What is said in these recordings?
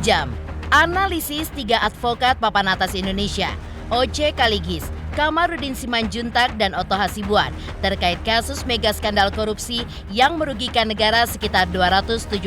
tajam. Analisis 3 advokat papan atas Indonesia, Oce Kaligis, Kamarudin Simanjuntak, dan Otto Hasibuan terkait kasus mega skandal korupsi yang merugikan negara sekitar 271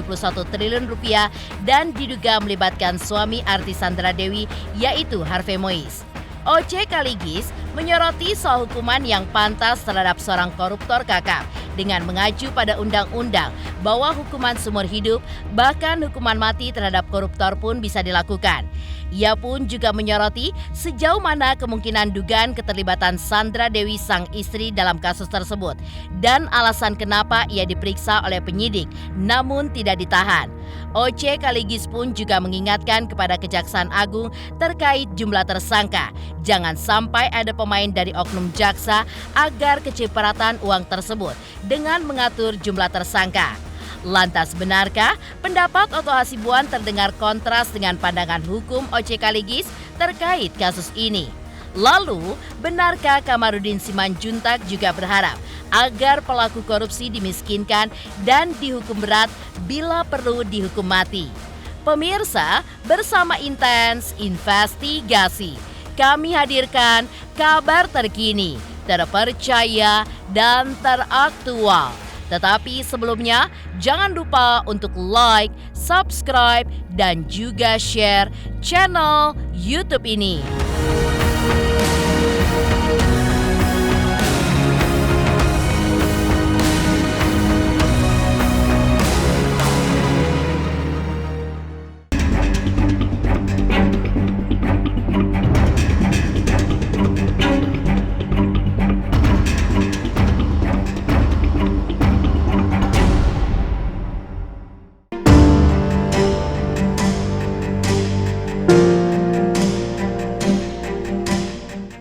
triliun rupiah dan diduga melibatkan suami artis Sandra Dewi yaitu Harvey Mois. Oce Kaligis menyoroti soal hukuman yang pantas terhadap seorang koruptor kakap dengan mengacu pada undang-undang bahwa hukuman seumur hidup bahkan hukuman mati terhadap koruptor pun bisa dilakukan. Ia pun juga menyoroti sejauh mana kemungkinan dugaan keterlibatan Sandra Dewi sang istri dalam kasus tersebut dan alasan kenapa ia diperiksa oleh penyidik namun tidak ditahan. Oce Kaligis pun juga mengingatkan kepada Kejaksaan Agung terkait jumlah tersangka. Jangan sampai ada pemain dari oknum jaksa agar kecipratan uang tersebut dengan mengatur jumlah tersangka. Lantas benarkah pendapat Otto Hasibuan terdengar kontras dengan pandangan hukum Oce Kaligis terkait kasus ini? Lalu, benarkah Kamarudin Simanjuntak juga berharap agar pelaku korupsi dimiskinkan dan dihukum berat bila perlu dihukum mati? Pemirsa, bersama Intens Investigasi, kami hadirkan kabar terkini, terpercaya, dan teraktual. Tetapi sebelumnya, jangan lupa untuk like, subscribe, dan juga share channel YouTube ini.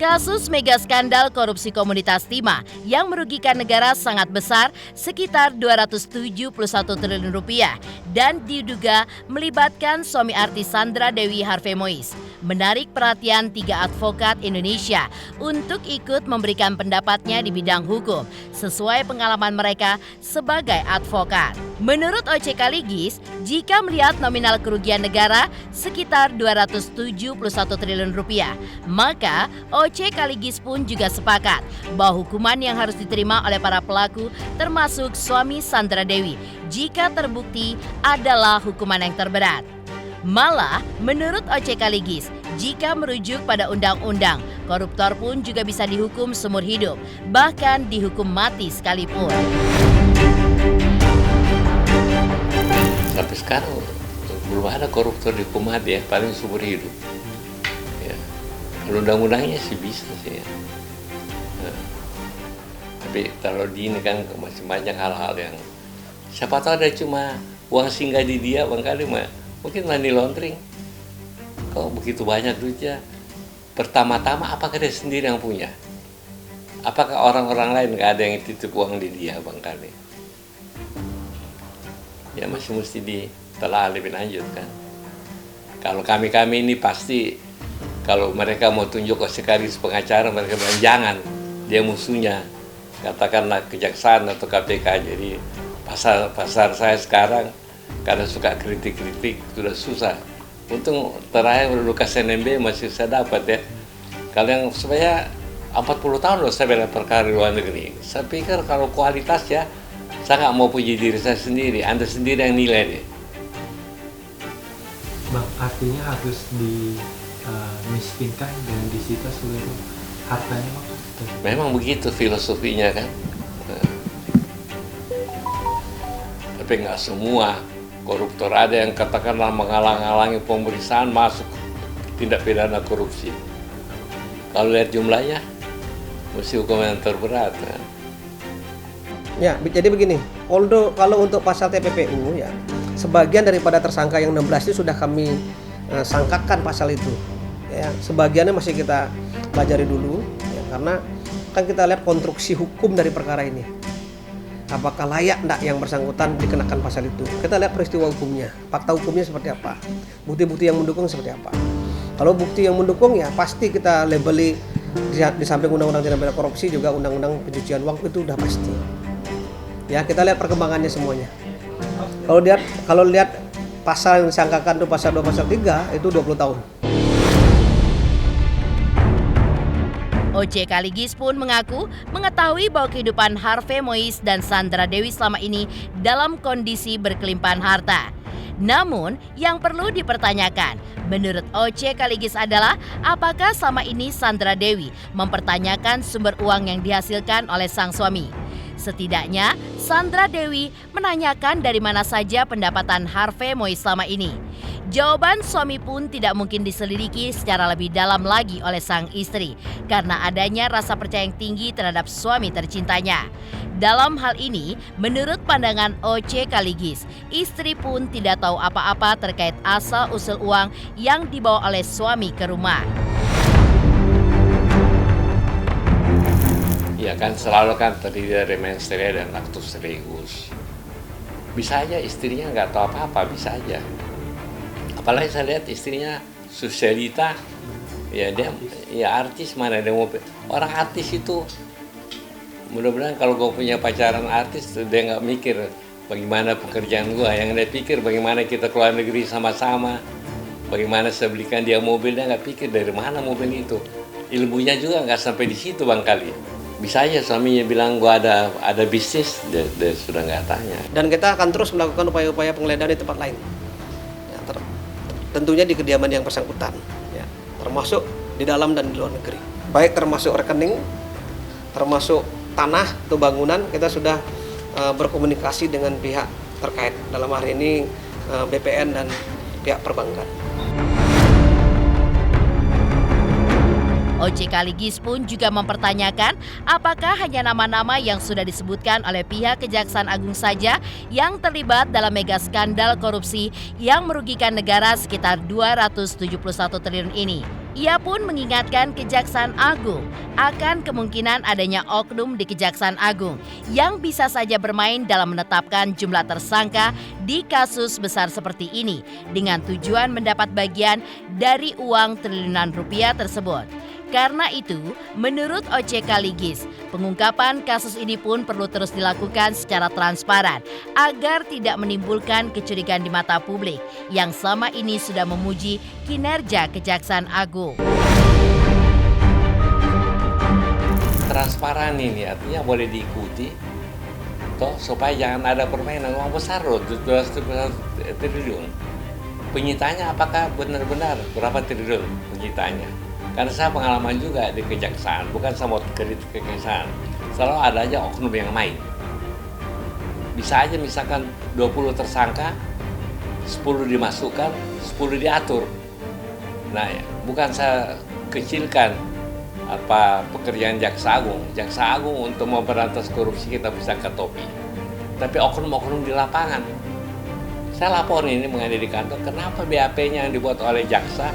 Kasus mega skandal korupsi Komunitas Timah yang merugikan negara sangat besar sekitar 271 triliun rupiah dan diduga melibatkan suami artis Sandra Dewi Harvey Mois menarik perhatian 3 advokat Indonesia untuk ikut memberikan pendapatnya di bidang hukum sesuai pengalaman mereka sebagai advokat. Menurut Oce Kaligis, jika melihat nominal kerugian negara sekitar 271 triliun rupiah, maka Oce Kaligis pun juga sepakat bahwa hukuman yang harus diterima oleh para pelaku termasuk suami Sandra Dewi jika terbukti adalah hukuman yang terberat. Malah, menurut Oce Kaligis, jika merujuk pada undang-undang, koruptor pun juga bisa dihukum seumur hidup, bahkan dihukum mati sekalipun. Sampai sekarang belum ada koruptor dihukum mati ya, paling seumur hidup. Ya. Kalau undang-undangnya sih bisa sih ya. Nah, tapi kalau di ini kan masih banyak hal-hal yang siapa tahu ada cuma uang singgah di dia barangkali mungkin money laundering. Kalau begitu banyak duitnya, pertama-tama apakah dia sendiri yang punya? Apakah orang-orang lain nggak ada yang titip uang di dia barangkali? Ya masih mesti ditelaah lebih lanjut kan. Kalau kami ini pasti kalau mereka mau tunjuk Oce Kaligis pengacara, mereka bilang jangan, dia musuhnya. Katakanlah Kejaksaan atau KPK. Jadi pasar saya sekarang karena suka kritik-kritik sudah susah. Untung terakhir Lukas NMB masih saya dapat ya. Kalau yang supaya 40 tahun loh saya bela perkara di luar negeri. Saya pikir kalau kualitas ya, saya nggak mau puji diri saya sendiri, Anda sendiri yang nilai deh. Bang, artinya harus dimiskinkan dan disita seluruh hartanya, Bang? Memang begitu filosofinya kan. Tapi nggak semua koruptor, ada yang katakanlah menghalang-halangi pemeriksaan masuk tindak pidana korupsi. Kalau lihat jumlahnya, mesti hukuman yang terberat kan. Ya, jadi begini, kalau untuk pasal TPPU ya, sebagian daripada tersangka yang 16 itu sudah kami sangkakan pasal itu. Ya, sebagiannya masih kita pelajari dulu, ya, karena kan kita lihat konstruksi hukum dari perkara ini. Apakah layak enggak yang bersangkutan dikenakan pasal itu? Kita lihat peristiwa hukumnya, fakta hukumnya seperti apa, bukti-bukti yang mendukung seperti apa. Kalau bukti yang mendukung ya pasti kita labeli di samping undang-undang tindak pidana korupsi juga undang-undang pencucian uang, itu udah pasti. Ya, kita lihat perkembangannya semuanya. Kalau lihat pasal yang disangkakan itu pasal 2 pasal 3 itu 20 tahun. OJ Kaligis pun mengaku mengetahui bahwa kehidupan Harvey Mois dan Sandra Dewi selama ini dalam kondisi berkelimpahan harta. Namun, yang perlu dipertanyakan menurut OJ Kaligis adalah apakah selama ini Sandra Dewi mempertanyakan sumber uang yang dihasilkan oleh sang suami. Setidaknya, Sandra Dewi menanyakan dari mana saja pendapatan Harvey Mois selama ini. Jawaban suami pun tidak mungkin diselidiki secara lebih dalam lagi oleh sang istri karena adanya rasa percaya yang tinggi terhadap suami tercintanya. Dalam hal ini, menurut pandangan OJ Kaligis, istri pun tidak tahu apa-apa terkait asal-usul uang yang dibawa oleh suami ke rumah. Ya kan selalu kan terdiri dari menstruasi dan laktus reus. Bisa aja istrinya nggak tahu apa-apa, bisa aja. Apalagi saya lihat istrinya sosialita, ya dia ya artis, mana dia mau orang artis itu. Mudah-mudahan kalau gue punya pacaran artis, dia nggak mikir bagaimana pekerjaan gue, yang dia pikir bagaimana kita keluar negeri sama-sama, bagaimana saya belikan dia mobil, dia nggak pikir dari mana mobil itu. Ilmunya juga nggak sampai di situ bangkali. Bisa aja suaminya bilang gue ada bisnis, dia sudah nggak tanya. Dan kita akan terus melakukan upaya-upaya penggeledahan di tempat lain. Tentunya di kediaman yang bersangkutan, ya, termasuk di dalam dan di luar negeri. Baik termasuk rekening, termasuk tanah atau bangunan, kita sudah berkomunikasi dengan pihak terkait. Dalam hari ini BPN dan pihak perbankan. OJ Kaligis pun juga mempertanyakan apakah hanya nama-nama yang sudah disebutkan oleh pihak Kejaksaan Agung saja yang terlibat dalam mega skandal korupsi yang merugikan negara sekitar 271 triliun ini. Ia pun mengingatkan Kejaksaan Agung akan kemungkinan adanya oknum di Kejaksaan Agung yang bisa saja bermain dalam menetapkan jumlah tersangka di kasus besar seperti ini dengan tujuan mendapat bagian dari uang triliunan rupiah tersebut. Karena itu, menurut OJ Kaligis, pengungkapan kasus ini pun perlu terus dilakukan secara transparan agar tidak menimbulkan kecurigaan di mata publik yang selama ini sudah memuji kinerja Kejaksaan Agung. Transparan ini artinya boleh diikuti, toh supaya jangan ada permainan uang besar loh, 200 triliun. Penyitanya apakah benar-benar berapa triliun penyitanya? Karena saya pengalaman juga di Kejaksaan, bukan sama kredit Kejaksaan. Selalu ada aja oknum yang main. Bisa aja misalkan 20 tersangka, 10 dimasukkan, 10 diatur. Nah, bukan saya kecilkan pekerjaan Jaksa Agung. Jaksa Agung untuk memberantas korupsi kita bisa ke topi. Tapi oknum-oknum di lapangan. Saya lapor ini mengenai di kantor, kenapa BAP-nya yang dibuat oleh jaksa,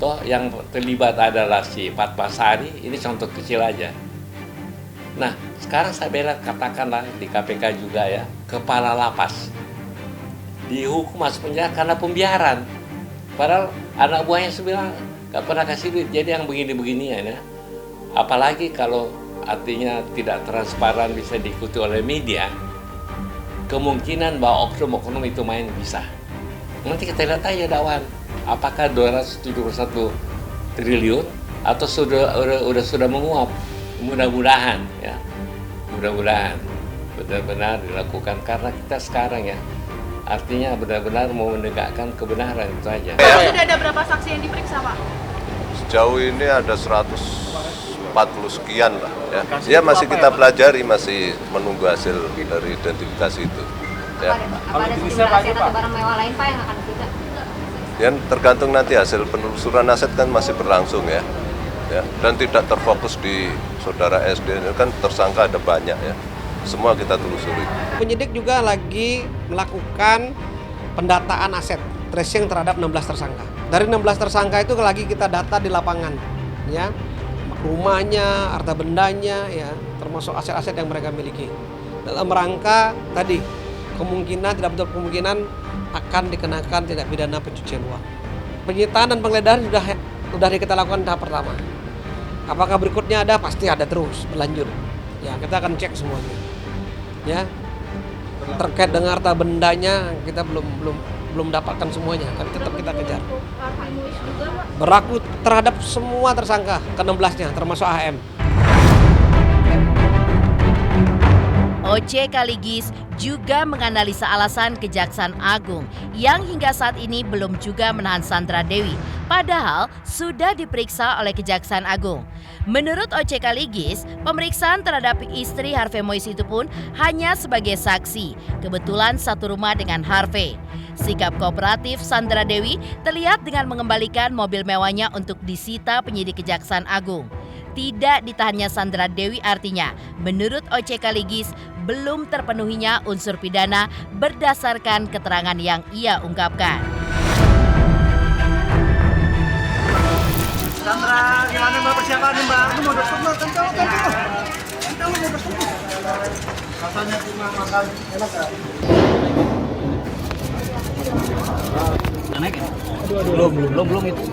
toh yang terlibat adalah si Patmasari, ini contoh kecil aja. Nah, sekarang saya bela katakanlah di KPK juga ya, kepala lapas dihukum masuk penjara karena pembiaran. Padahal anak buahnya bilang gak pernah kasih duit, jadi yang begini-beginian ya. Apalagi kalau artinya tidak transparan bisa diikuti oleh media, kemungkinan bahwa oknum-oknum itu main bisa. Nanti kita lihat aja dakwan. Apakah 271 triliun atau sudah menguap? Mudah-mudahan ya, mudah-mudahan benar-benar dilakukan karena kita sekarang ya, artinya benar-benar mau menegakkan kebenaran itu aja. Sudah ada berapa saksi yang diperiksa, Pak? Sejauh ini ada 140 sekian lah ya. Ya masih kita pelajari, masih menunggu hasil dari identifikasi itu. Ya. Apa ada sejumlah aset atau barang mewah lain, Pak, yang akan disita? Yang tergantung nanti hasil penelusuran aset kan masih berlangsung ya. Dan tidak terfokus di saudara SD, kan tersangka ada banyak ya. Semua kita telusuri. Penyidik juga lagi melakukan pendataan aset, tracing terhadap 16 tersangka. Dari 16 tersangka itu lagi kita data di lapangan, ya, rumahnya, harta bendanya, ya, termasuk aset-aset yang mereka miliki. Dalam rangka tadi tidak betul kemungkinan akan dikenakan tindak pidana pencucian uang. Penyitaan dan penggeledahan sudah kita lakukan tahap pertama. Apakah berikutnya ada? Pasti ada terus berlanjut. Ya, kita akan cek semuanya. Ya, terkait dengan harta bendanya kita belum belum dapatkan semuanya, kan tetap kita kejar. Berlaku terhadap semua tersangka ke-16-nya, termasuk AHM. OC Kaligis juga menganalisa alasan Kejaksaan Agung yang hingga saat ini belum juga menahan Sandra Dewi, padahal sudah diperiksa oleh Kejaksaan Agung. Menurut OC Kaligis, pemeriksaan terhadap istri Harvey Mois itu pun hanya sebagai saksi, kebetulan satu rumah dengan Harvey. Sikap kooperatif Sandra Dewi terlihat dengan mengembalikan mobil mewahnya untuk disita penyidik Kejaksaan Agung. Tidak ditahannya Sandra Dewi artinya, menurut OC Kaligis, belum terpenuhinya unsur pidana berdasarkan keterangan yang ia ungkapkan. Sandra, gimana Mbak persiapannya Mbak? Ini mau dokter, kencang. Kita mau dokter. Rasanya cuma makan enak ya? Naik ya? Belum itu.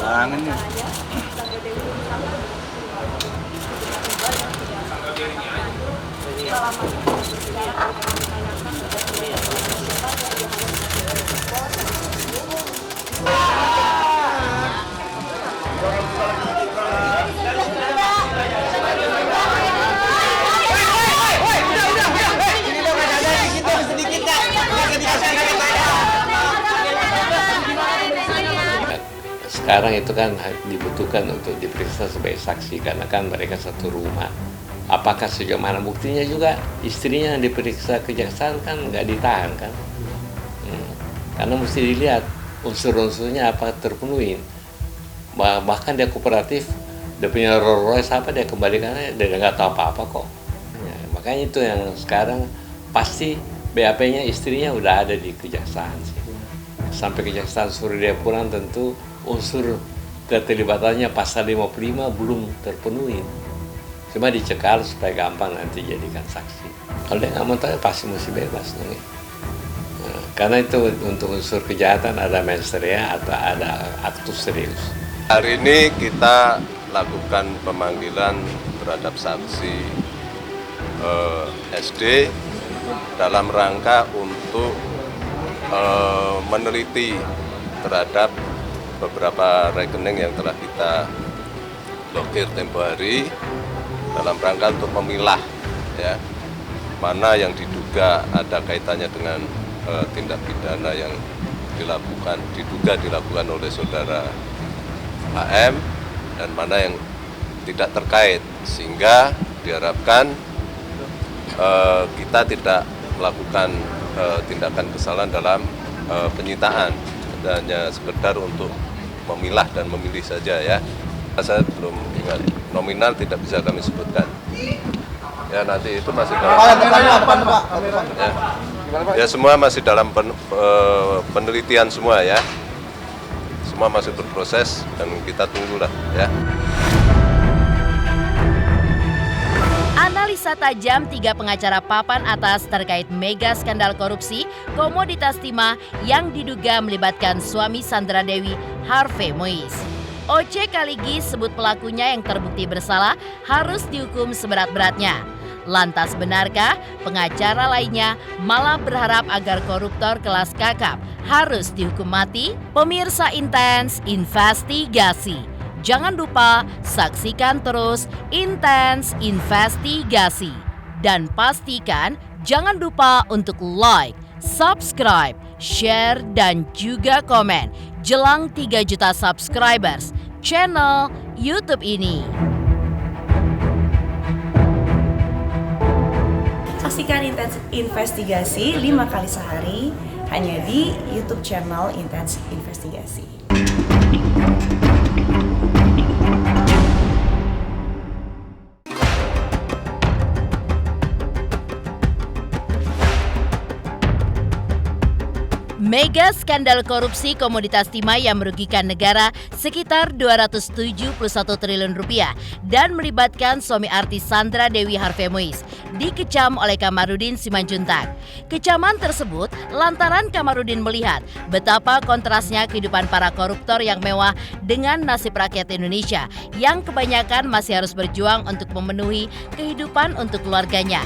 Tangannya. Sekarang itu kan dibutuhkan untuk diperiksa sebagai saksi karena kan mereka satu rumah. Apakah sejauh mana buktinya juga istrinya yang diperiksa kejaksaan kan nggak ditahan kan? Karena mesti dilihat unsur-unsurnya apa terpenuhi. Bahkan dia kooperatif, dia punya Rolls Royce apa dia kembalikan aja, dia nggak tahu apa-apa kok. Ya, makanya itu yang sekarang pasti BAP-nya istrinya udah ada di kejaksaan sih. Sampai kejaksaan suruh dia pulang tentu unsur keterlibatannya pasal 55 belum terpenuhi. Cuma dicekal supaya gampang nanti jadikan saksi. Kalau dia nggak mau tahu pasti mesti bebas nih. Nah, karena itu untuk unsur kejahatan ada mens rea atau ada aktus serius. Hari ini kita lakukan pemanggilan terhadap saksi SD dalam rangka untuk meneliti terhadap beberapa rekening yang telah kita blokir tempo hari dalam rangka untuk memilah ya mana yang diduga ada kaitannya dengan tindak pidana yang diduga dilakukan oleh saudara HM dan mana yang tidak terkait, sehingga diharapkan kita tidak melakukan tindakan kesalahan dalam penyitaan, hanya sekedar untuk memilah dan memilih saja ya. Saya belum ingat, nominal tidak bisa kami sebutkan. Ya nanti itu masih dalam ya semua masih dalam penelitian semua ya. Semua masih berproses dan kita tunggulah ya. Analisa tajam 3 pengacara papan atas terkait mega skandal korupsi komoditas timah yang diduga melibatkan suami Sandra Dewi, Harvey Mois. OC Kaligis sebut pelakunya yang terbukti bersalah harus dihukum seberat-beratnya. Lantas benarkah pengacara lainnya malah berharap agar koruptor kelas kakap harus dihukum mati? Pemirsa Intens Investigasi. Jangan lupa saksikan terus Intens Investigasi. Dan pastikan jangan lupa untuk like, subscribe, share, dan juga komen jelang 3 juta subscribers channel YouTube ini. Saksikan Intens Investigasi 5 kali sehari hanya di YouTube channel Intens Investigasi. Mega skandal korupsi komoditas timah yang merugikan negara sekitar 271 triliun rupiah dan melibatkan suami artis Sandra Dewi Harvey Mois dikecam oleh Kamarudin Simanjuntak. Kecaman tersebut lantaran Kamarudin melihat betapa kontrasnya kehidupan para koruptor yang mewah dengan nasib rakyat Indonesia yang kebanyakan masih harus berjuang untuk memenuhi kehidupan untuk keluarganya.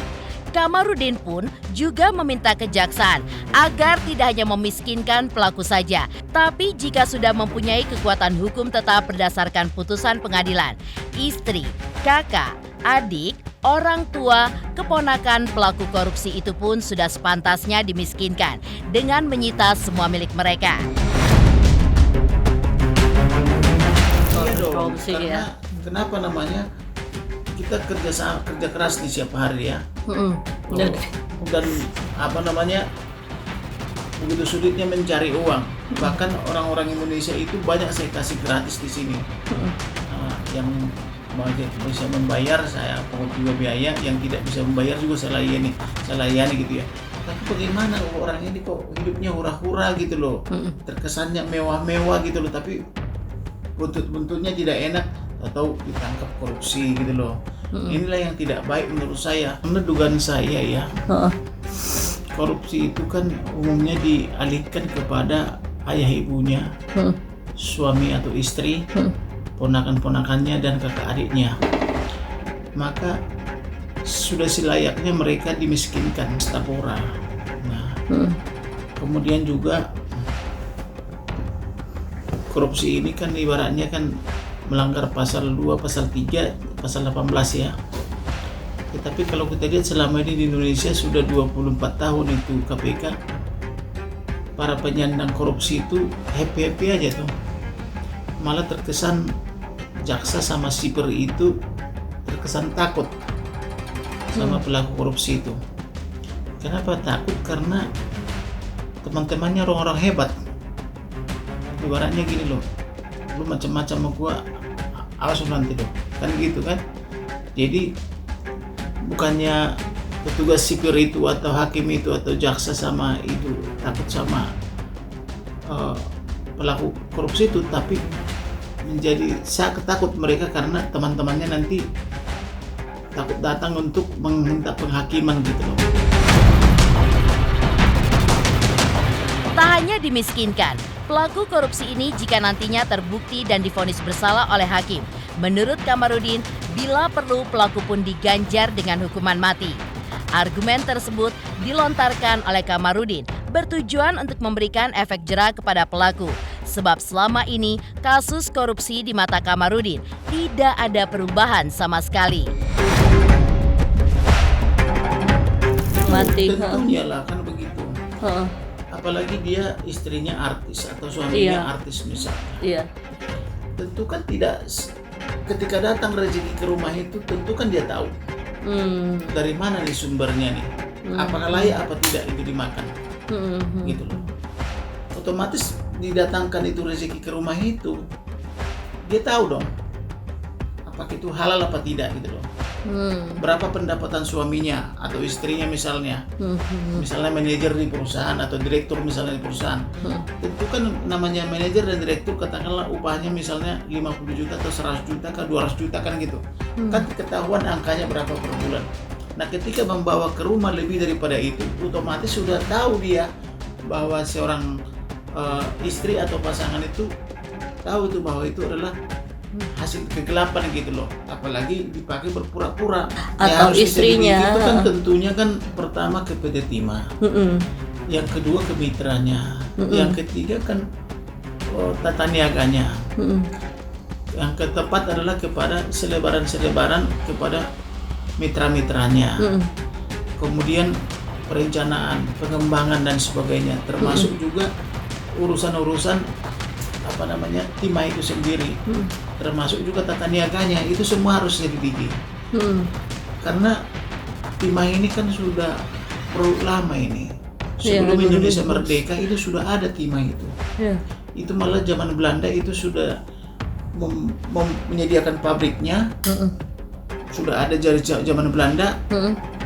Kamarudin pun juga meminta kejaksaan agar tidak hanya memiskinkan pelaku saja, tapi jika sudah mempunyai kekuatan hukum tetap berdasarkan putusan pengadilan, istri, kakak, adik, orang tua, keponakan pelaku korupsi itu pun sudah sepantasnya dimiskinkan dengan menyita semua milik mereka. Korupsi ya. Kenapa namanya? Kita kerja keras nih setiap hari ya. Dan apa namanya, begitu sulitnya mencari uang. Bahkan orang-orang Indonesia itu banyak saya kasih gratis di sini. Yang bisa membayar saya pungut juga biaya, yang tidak bisa membayar juga saya layani gitu ya. Tapi bagaimana orang ini kok hidupnya hura-hura gitu loh, terkesannya mewah-mewah gitu loh, tapi buntut-buntutnya tidak enak atau ditangkap korupsi gitu loh. Inilah yang tidak baik menurut saya. Karena dugaan saya ya, korupsi itu kan umumnya dialihkan kepada ayah ibunya, suami atau istri, ponakan-ponakannya dan kakak adiknya. Maka sudah selayaknya mereka dimiskinkan, stapora. Nah, kemudian juga korupsi ini kan ibaratnya kan melanggar pasal 2, pasal 3, pasal 18 ya. Tapi kalau kita lihat selama ini di Indonesia sudah 24 tahun itu KPK, para penyandang korupsi itu happy-happy aja tuh. Malah terkesan jaksa sama sipir itu terkesan takut sama pelaku korupsi itu. Kenapa takut? Karena teman-temannya orang-orang hebat. Ibaratnya gini loh, lu macam-macam sama gua, awas nanti dong, kan gitu kan. Jadi bukannya petugas sipir itu atau hakim itu atau jaksa sama itu takut sama pelaku korupsi itu, tapi menjadi sangat takut mereka karena teman-temannya nanti takut datang untuk meminta penghakiman gitu loh. Tak hanya dimiskinkan, pelaku korupsi ini jika nantinya terbukti dan divonis bersalah oleh hakim, menurut Kamarudin, bila perlu pelaku pun diganjar dengan hukuman mati. Argumen tersebut dilontarkan oleh Kamarudin bertujuan untuk memberikan efek jera kepada pelaku. Sebab selama ini kasus korupsi di mata Kamarudin tidak ada perubahan sama sekali. Mati. Tentunya lah kan begitu. Apalagi dia istrinya artis atau suaminya artis misalnya. Iya. Tentu kan tidak, ketika datang rezeki ke rumah itu tentu kan dia tahu dari mana nih sumbernya nih, apakah layak apa tidak itu dimakan, gitu loh. Otomatis didatangkan itu rezeki ke rumah itu, dia tahu dong apakah itu halal apa tidak gitu loh. Berapa pendapatan suaminya atau istrinya misalnya, misalnya manajer di perusahaan atau direktur misalnya di perusahaan, tentu kan namanya manajer dan direktur katakanlah upahnya misalnya 50 juta atau 100 juta ke 200 juta kan gitu, kan ketahuan angkanya berapa per bulan. Nah ketika membawa ke rumah lebih daripada itu, otomatis sudah tahu dia bahwa seorang istri atau pasangan itu tahu itu bahwa itu adalah hasil kegelapan gitu loh, apalagi dipakai berpura-pura. Atau istrinya itu kan tentunya kan pertama ke PT Timah, yang kedua ke mitranya, yang ketiga kan tata niaganya, yang keempat adalah kepada selebaran kepada mitra-mitranya, kemudian perencanaan, pengembangan dan sebagainya, termasuk juga urusan-urusan apa namanya timah itu sendiri, termasuk juga tata niaganya, itu semua harus diselidiki. Karena timah ini kan sudah lama ini, sebelum Indonesia merdeka itu sudah ada timah itu. Itu malah zaman Belanda itu sudah menyediakan pabriknya, sudah ada dari zaman Belanda.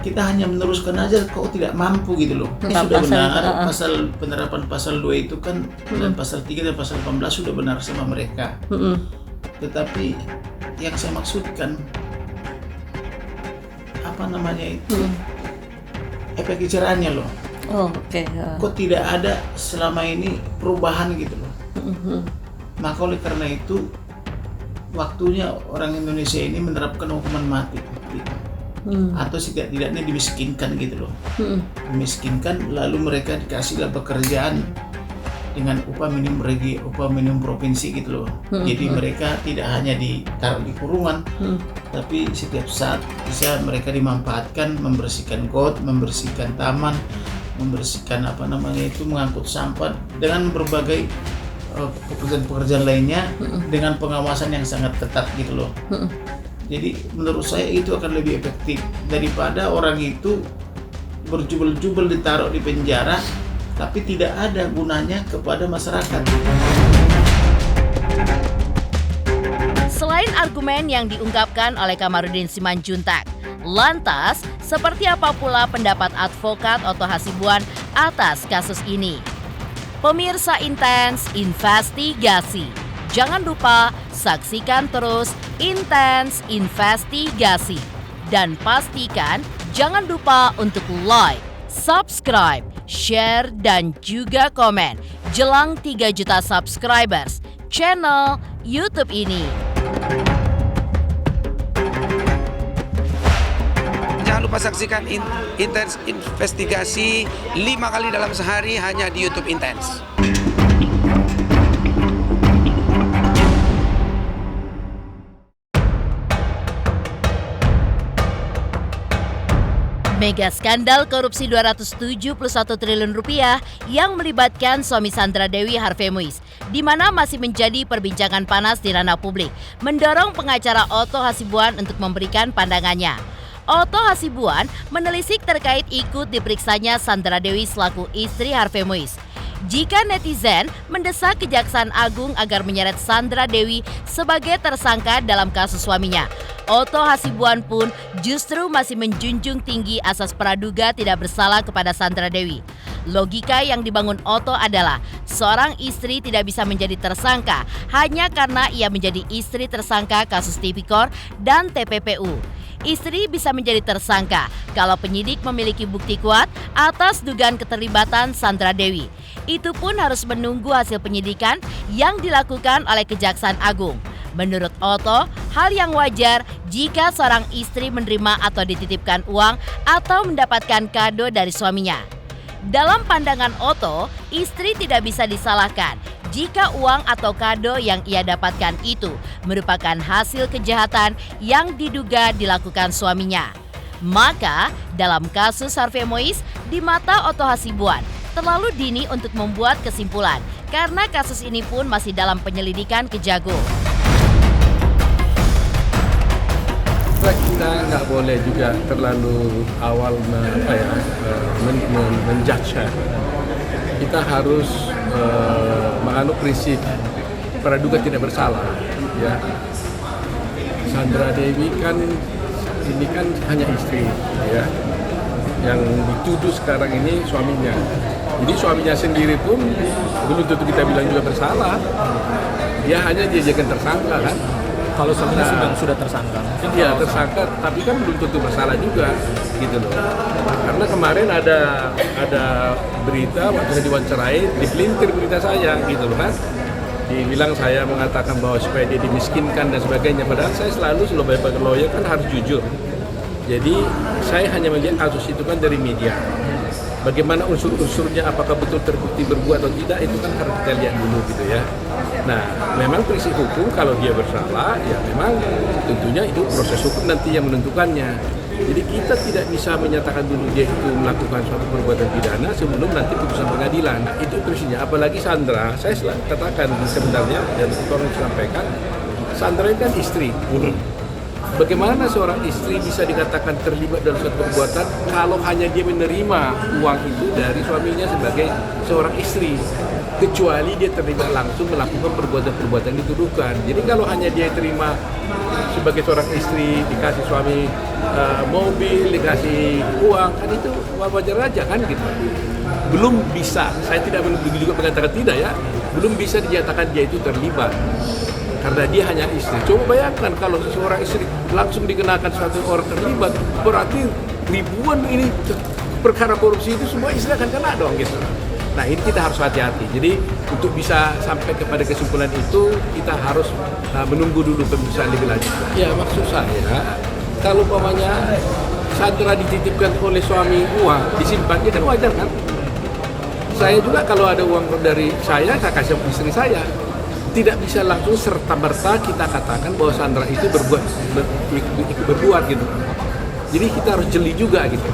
kita hanya meneruskan aja kok tidak mampu gitu loh. Ini sudah benar pasal penerapan pasal 2 itu kan dan pasal 3 dan pasal 18 sudah benar sama mereka. Tetapi yang saya maksudkan apa namanya itu efek jerahnya loh. Kok tidak ada selama ini perubahan gitu loh. Maka oleh karena itu waktunya orang Indonesia ini menerapkan hukuman mati gitu. Atau setidaknya dimiskinkan gitu loh. Dimiskinkan lalu mereka dikasihlah pekerjaan dengan upah minimum provinsi gitu loh. Jadi mereka tidak hanya ditaruh di kurungan, tapi setiap saat bisa mereka dimanfaatkan membersihkan got, membersihkan taman, membersihkan mengangkut sampah dengan berbagai pekerjaan-pekerjaan lainnya dengan pengawasan yang sangat ketat gitu loh. Jadi menurut saya itu akan lebih efektif daripada orang itu berjubel-jubel ditaruh di penjara tapi tidak ada gunanya kepada masyarakat. Selain argumen yang diungkapkan oleh Kamarudin Simanjuntak, lantas seperti apa pula pendapat advokat Otto Hasibuan atas kasus ini? Pemirsa Intens Investigasi, jangan lupa saksikan terus Intens Investigasi dan pastikan jangan lupa untuk like, subscribe, share dan juga komen jelang 3 juta subscribers channel YouTube ini. Jangan lupa saksikan Intens Investigasi 5 kali dalam sehari hanya di YouTube Intens. Mega skandal korupsi 271 triliun rupiah yang melibatkan suami Sandra Dewi Harvey Muiz, di mana masih menjadi perbincangan panas di ranah publik, mendorong pengacara Otto Hasibuan untuk memberikan pandangannya. Otto Hasibuan menelisik terkait ikut diperiksanya Sandra Dewi selaku istri Harvey Muiz. Jika netizen mendesak Kejaksaan Agung agar menyeret Sandra Dewi sebagai tersangka dalam kasus suaminya, Otto Hasibuan pun justru masih menjunjung tinggi asas praduga tidak bersalah kepada Sandra Dewi. Logika yang dibangun Otto adalah seorang istri tidak bisa menjadi tersangka hanya karena ia menjadi istri tersangka kasus Tipikor dan TPPU. Istri bisa menjadi tersangka kalau penyidik memiliki bukti kuat atas dugaan keterlibatan Sandra Dewi. Itu pun harus menunggu hasil penyidikan yang dilakukan oleh Kejaksaan Agung. Menurut Otto, hal yang wajar jika seorang istri menerima atau dititipkan uang atau mendapatkan kado dari suaminya. Dalam pandangan Otto, istri tidak bisa disalahkan jika uang atau kado yang ia dapatkan itu merupakan hasil kejahatan yang diduga dilakukan suaminya. Maka, dalam kasus Harvey Muiz, di mata Otto Hasibuan, terlalu dini untuk membuat kesimpulan karena kasus ini pun masih dalam penyelidikan Kejagung. Kita nggak boleh juga terlalu awal menjudge. Kita harus menganut prinsip praduga tidak bersalah. Ya, Sandra Dewi kan ini kan hanya istri, ya. Yang dituduh sekarang ini suaminya. Jadi suaminya sendiri pun belum tentu kita bilang juga bersalah. Dia hanya dijadikan tersangka kan. Kalau suaminya sudah tersangka. Iya tersangka, tapi kan belum tentu bersalah juga, gitu loh. Karena kemarin ada berita waktu saya diwawancarai, dipelintir berita saya, gitu loh kan. Dibilang saya mengatakan bahwa supaya dia dimiskinkan dan sebagainya. Padahal saya selalu sebagai lawyer kan harus jujur. Jadi saya hanya melihat kasus itu kan dari media. Bagaimana unsur-unsurnya, apakah betul terbukti berbuat atau tidak, itu kan harus kita lihat dulu gitu ya. Nah, memang prinsip hukum kalau dia bersalah, ya memang tentunya itu proses hukum nanti yang menentukannya. Jadi kita tidak bisa menyatakan dulu dia itu melakukan suatu perbuatan pidana sebelum nanti putusan pengadilan. Nah, itu prinsipnya. Apalagi Sandra, saya katakan sebenarnya, dan orang sampaikan, Sandra ini kan istri. bagaimana seorang istri bisa dikatakan terlibat dalam suatu perbuatan kalau hanya dia menerima uang itu dari suaminya sebagai seorang istri, kecuali dia terlibat langsung melakukan perbuatan-perbuatan yang dituduhkan. Jadi kalau hanya dia terima sebagai seorang istri, dikasih suami mobil, dikasih uang, kan itu wajar aja kan gitu. Belum bisa, saya tidak juga mengatakan tidak ya, belum bisa dinyatakan dia itu terlibat karena dia hanya istri. Coba bayangkan kalau seorang istri langsung dikenakan suatu orang terlibat, berarti ribuan ini perkara korupsi itu semua istri akan kena dong gitu. Nah ini kita harus hati-hati. Jadi untuk bisa sampai kepada kesimpulan itu kita harus menunggu dulu pemeriksaan lebih lanjut. Ya maksud saya kalau umpamanya Sandra dititipkan oleh suami uang disimpannya kan wajar kan? Saya juga kalau ada uang dari saya kasih istri saya. Tidak bisa langsung serta-merta kita katakan bahwa Sandra itu berbuat gitu. Jadi kita harus jeli juga gitu.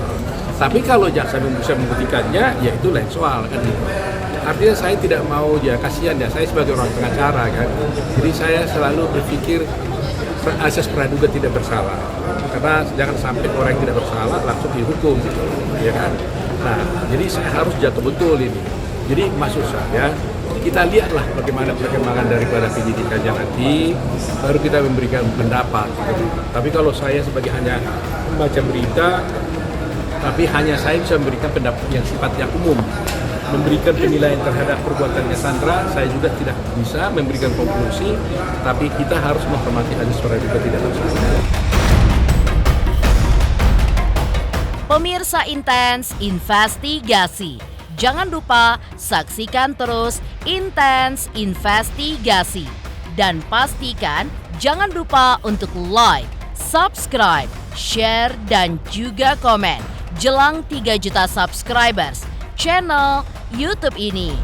Tapi kalau jaksa bisa membuktikannya, ya itu lain soal kan gitu. Artinya saya tidak mau ya kasihan ya, saya sebagai orang pengacara kan. Jadi saya selalu berpikir asas praduga tidak bersalah. Karena jangan sampai orang yang tidak bersalah langsung dihukum gitu, ya kan. Nah, jadi saya harus jatuh betul ini. Jadi maksud saya kita lihatlah bagaimana perkembangan daripada penyidikannya nanti, baru kita memberikan pendapat. Tapi kalau saya sebagai hanya membaca berita, tapi hanya saya bisa memberikan pendapat yang sifatnya umum, memberikan penilaian terhadap perbuatannya Sandra, saya juga tidak bisa memberikan konklusi, tapi kita harus menghormati asas praduga tidak bersalah. Pemirsa Intens Investigasi, jangan lupa saksikan terus Intens Investigasi. Dan pastikan jangan lupa untuk like, subscribe, share, dan juga komen jelang 3 juta subscribers channel YouTube ini.